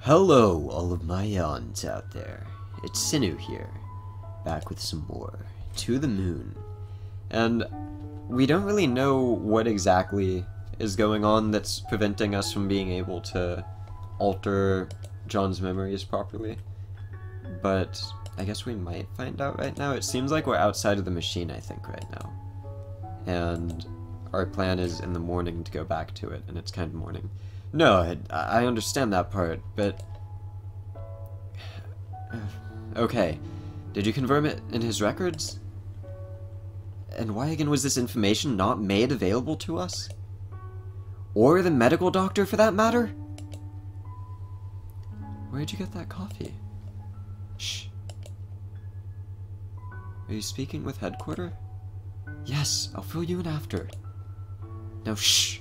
Hello, all of my yawns out there. It's Sinu here, back with some more To the Moon. And we don't really know what exactly is going on that's preventing us from being able to alter John's memories properly. But I guess we might find out right now. It seems like we're outside of the machine, I think, right now. And our plan is in the morning to go back to it, and it's kind of morning. No, I understand that part, but... Okay, did you confirm it in his records? And why again was this information not made available to us? Or the medical doctor, for that matter? Where'd you get that coffee? Shh. Are you speaking with headquarters? Yes, I'll fill you in after. Now shh.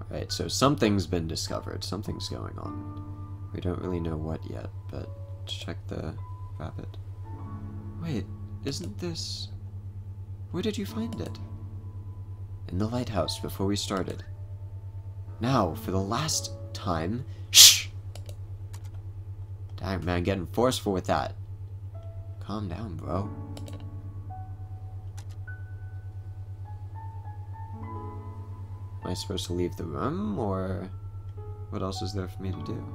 Alright, so something's been discovered. Something's going on. We don't really know what yet, but check the rabbit. Wait, isn't this... Where did you find it? In the lighthouse before we started. Now, for the last time... Shh! Dang, man, getting forceful with that. Calm down, bro. Am I supposed to leave the room, or what else is there for me to do?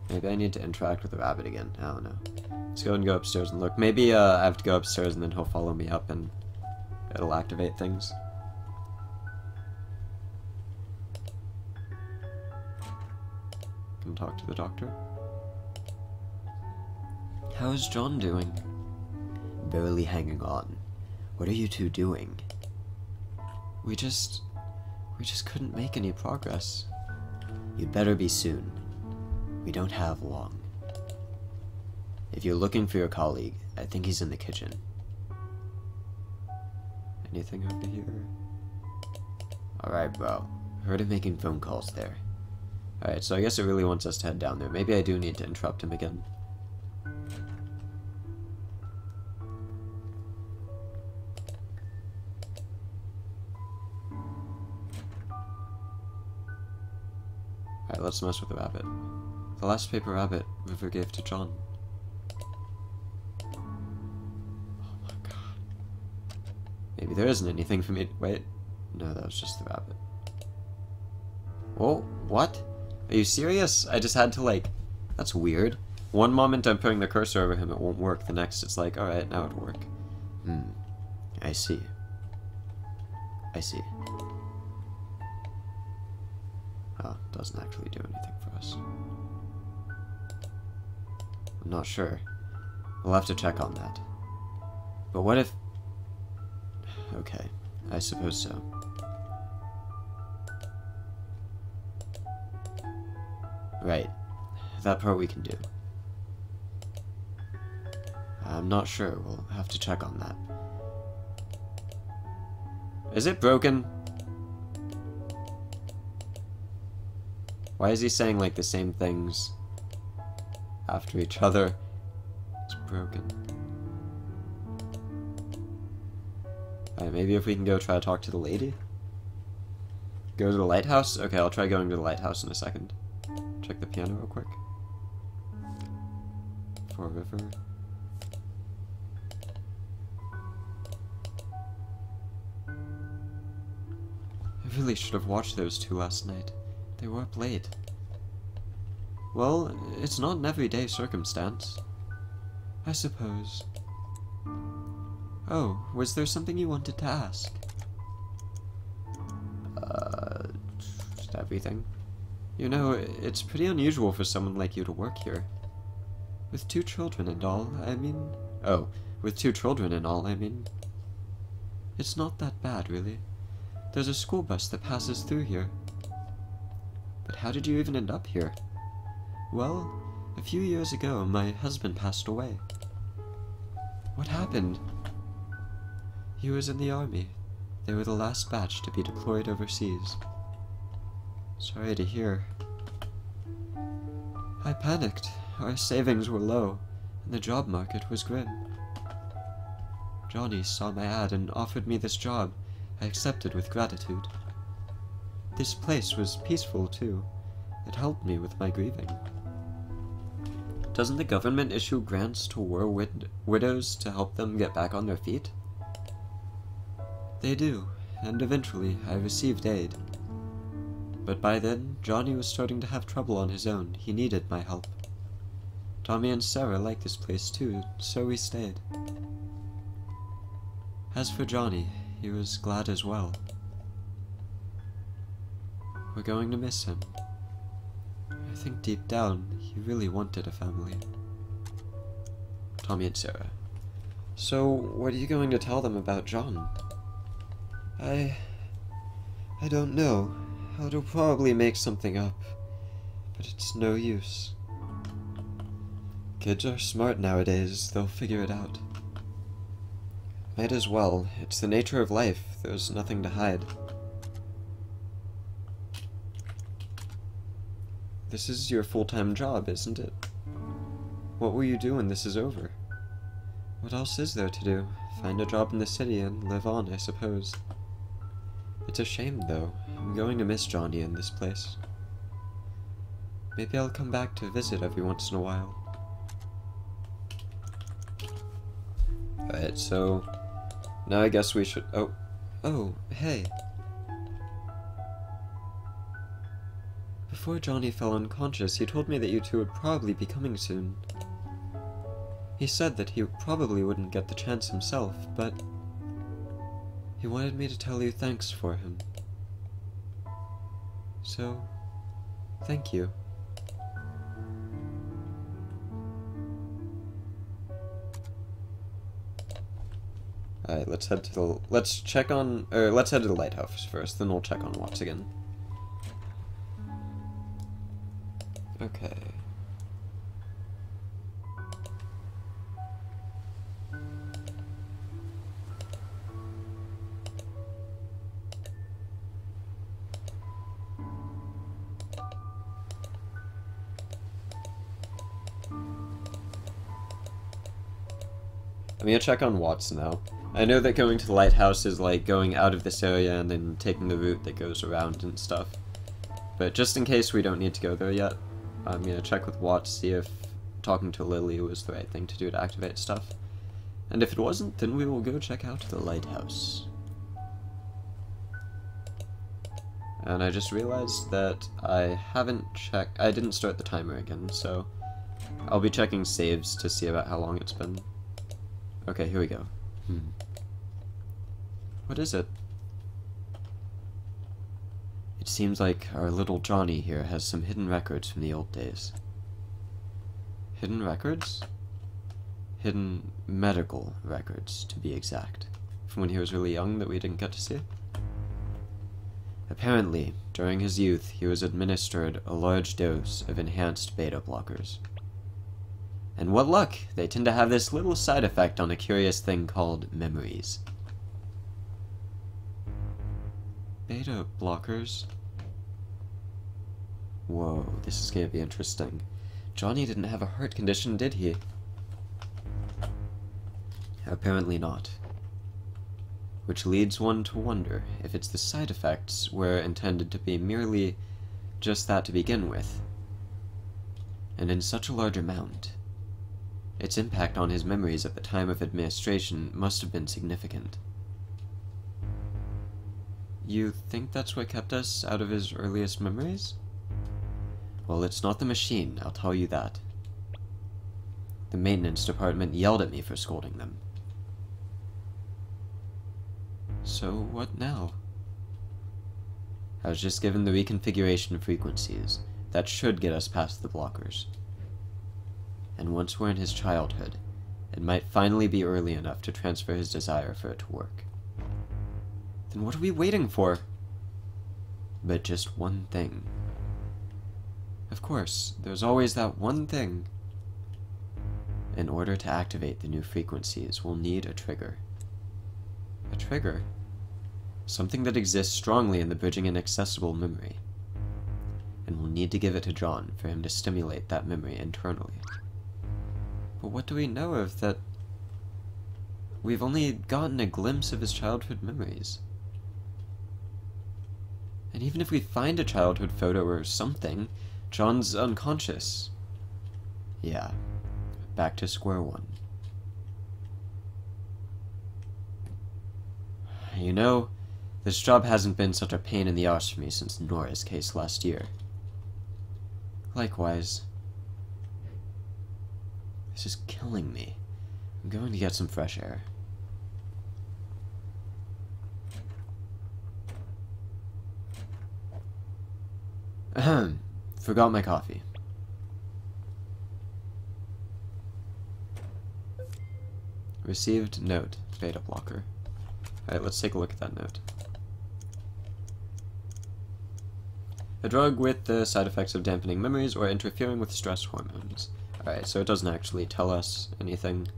Maybe I need to interact with the rabbit again. I don't know. Let's go and go upstairs and look. Maybe I have to go upstairs and then he'll follow me up and it'll activate things. Can talk to the doctor. How's John doing? Barely hanging on. What are you two doing? We just couldn't make any progress. You'd better be soon. We don't have long. If you're looking for your colleague, I think he's in the kitchen. Anything over here? Alright, bro. Heard him making phone calls there. Alright, so I guess it really wants us to head down there. Maybe I do need to interrupt him again. Alright, let's mess with the rabbit. The last paper rabbit River gave to John. Oh my god. Maybe there isn't anything for me to... Wait. No, that was just the rabbit. Whoa, what? Are you serious? I just had to, like... That's weird. One moment I'm putting the cursor over him, it won't work. The next it's like, alright, now it'll work. I see. I see. Oh, doesn't actually do anything for us. I'm not sure. We'll have to check on that. But what if... Okay, I suppose so. Right. That part we can do. I'm not sure. We'll have to check on that. Is it broken? Why is he saying, like, the same things after each other? It's broken. Alright, maybe if we can go try to talk to the lady? Go to the lighthouse? Okay, I'll try going to the lighthouse in a second. Check the piano real quick. For a river. I really should have watched those two last night. They were up late. Well, it's not an everyday circumstance. I suppose. Oh, was there something you wanted to ask? Just everything. You know, it's pretty unusual for someone like you to work here. With 2 children and all, I mean... Oh, with 2 children and all, I mean... It's not that bad, really. There's a school bus that passes through here. But how did you even end up here? Well, a few years ago, my husband passed away. What happened? He was in the army. They were the last batch to be deployed overseas. Sorry to hear. I panicked. Our savings were low, and the job market was grim. Johnny saw my ad and offered me this job. I accepted with gratitude. This place was peaceful, too. It helped me with my grieving. Doesn't the government issue grants to war widows to help them get back on their feet? They do, and eventually I received aid. But by then, Johnny was starting to have trouble on his own. He needed my help. Tommy and Sarah liked this place too, so we stayed. As for Johnny, he was glad as well. We're going to miss him. I think deep down, he really wanted a family. Tommy and Sarah. So, what are you going to tell them about John? I don't know. I'll probably make something up, but it's no use. Kids are smart nowadays, they'll figure it out. Might as well. It's the nature of life. There's nothing to hide. This is your full-time job, isn't it? What will you do when this is over? What else is there to do? Find a job in the city and live on, I suppose. It's a shame, though. I'm going to miss Johnny in this place. Maybe I'll come back to visit every once in a while. Alright, so now I guess we should... Oh, hey. Before Johnny fell unconscious, he told me that you two would probably be coming soon. He said that he probably wouldn't get the chance himself, but he wanted me to tell you thanks for him. So, thank you. Alright, let's head to the... let's head to the lighthouse first, then we'll check on Watts again. Okay. I'm gonna check on Watts now. I know that going to the lighthouse is like going out of this area and then taking the route that goes around and stuff. But just in case we don't need to go there yet, I'm gonna check with Watts, see if talking to Lily was the right thing to do to activate stuff. And if it wasn't, then we will go check out the lighthouse. And I just realized that I didn't start the timer again, so I'll be checking saves to see about how long it's been. Okay, here we go. What is it? It seems like our little Johnny here has some hidden records from the old days. Hidden records? Hidden medical records, to be exact. From when he was really young that we didn't get to see. Apparently, during his youth, he was administered a large dose of enhanced beta blockers. And what luck! They tend to have this little side effect on a curious thing called memories. Beta blockers? Whoa, this is gonna be interesting. Johnny didn't have a heart condition, did he? Apparently not. Which leads one to wonder if it's the side effects were intended to be merely just that to begin with. And in such a large amount, its impact on his memories at the time of administration must have been significant. You think that's what kept us out of his earliest memories? Well, it's not the machine, I'll tell you that. The maintenance department yelled at me for scolding them. So, what now? I was just given the reconfiguration frequencies. That should get us past the blockers. And once we're in his childhood, it might finally be early enough to transfer his desire for it to work. Then what are we waiting for? But just one thing. Of course, there's always that one thing. In order to activate the new frequencies, we'll need a trigger. A trigger? Something that exists strongly in the bridging inaccessible memory. And we'll need to give it to John for him to stimulate that memory internally. But what do we know of that? we've only gotten a glimpse of his childhood memories. And even if we find a childhood photo or something, John's unconscious. Yeah, back to square one. You know, this job hasn't been such a pain in the arse for me since Nora's case last year. Likewise. This is killing me. I'm going to get some fresh air. Ahem. Forgot my coffee. Received note. Beta blocker. Alright, let's take a look at that note. A drug with the side effects of dampening memories or interfering with stress hormones. Alright, so it doesn't actually tell us anything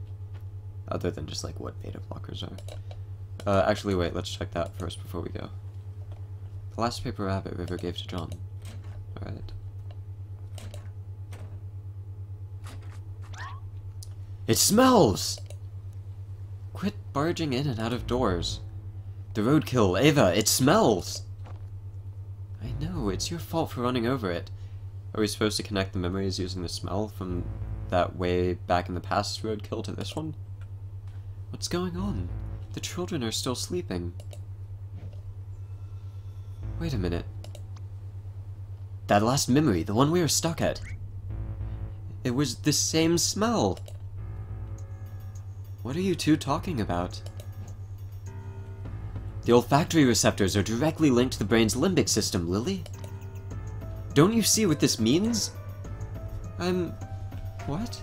other than just like what beta blockers are. Actually, wait, let's check that first before we go. The last paper Rabbit River gave to John. Alright. It smells! Quit barging in and out of doors. The roadkill, Ava, it smells! I know, it's your fault for running over it. Are we supposed to connect the memories using the smell from that way back in the past roadkill to this one? What's going on? The children are still sleeping. Wait a minute. That last memory, the one we were stuck at. It was the same smell. What are you two talking about? The olfactory receptors are directly linked to the brain's limbic system, Lily. Don't you see what this means? What?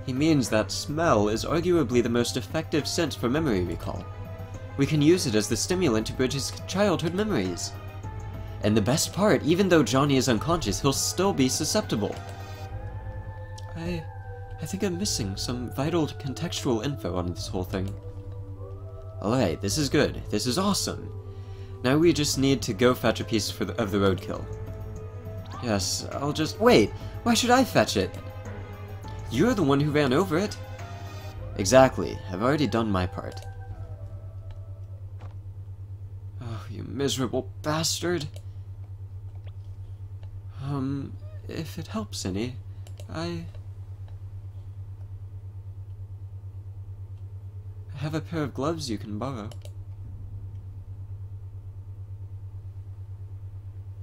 He means that smell is arguably the most effective sense for memory recall. We can use it as the stimulant to bridge his childhood memories. And the best part, even though Johnny is unconscious, he'll still be susceptible. I think I'm missing some vital contextual info on this whole thing. Alright, this is good. This is awesome. Now we just need to go fetch a piece of the roadkill. Yes, I'll just... Wait! Why should I fetch it? You're the one who ran over it. Exactly. I've already done my part. Oh, you miserable bastard. If it helps any, I have a pair of gloves you can borrow.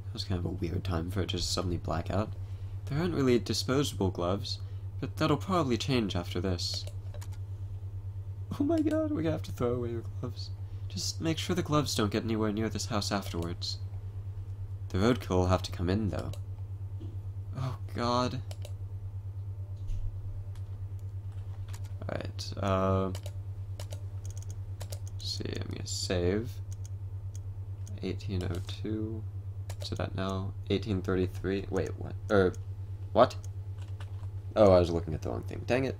That was kind of a weird time for it to just suddenly black out. There aren't really disposable gloves, but that'll probably change after this. Oh my god, we're gonna have to throw away your gloves. Just make sure the gloves don't get anywhere near this house afterwards. The roadkill will have to come in, though. Oh god. Alright, see, I'm gonna save 1802. What's it at now? 1833. Wait, what? What? Oh, I was looking at the wrong thing. Dang it.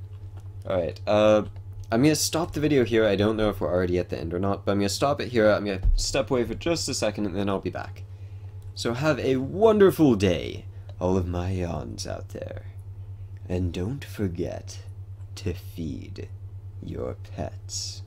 Alright, I'm gonna stop the video here. I don't know if we're already at the end or not, but I'm gonna stop it here. I'm gonna step away for just a second and then I'll be back. So have a wonderful day, all of my yawns out there. And don't forget to feed your pets.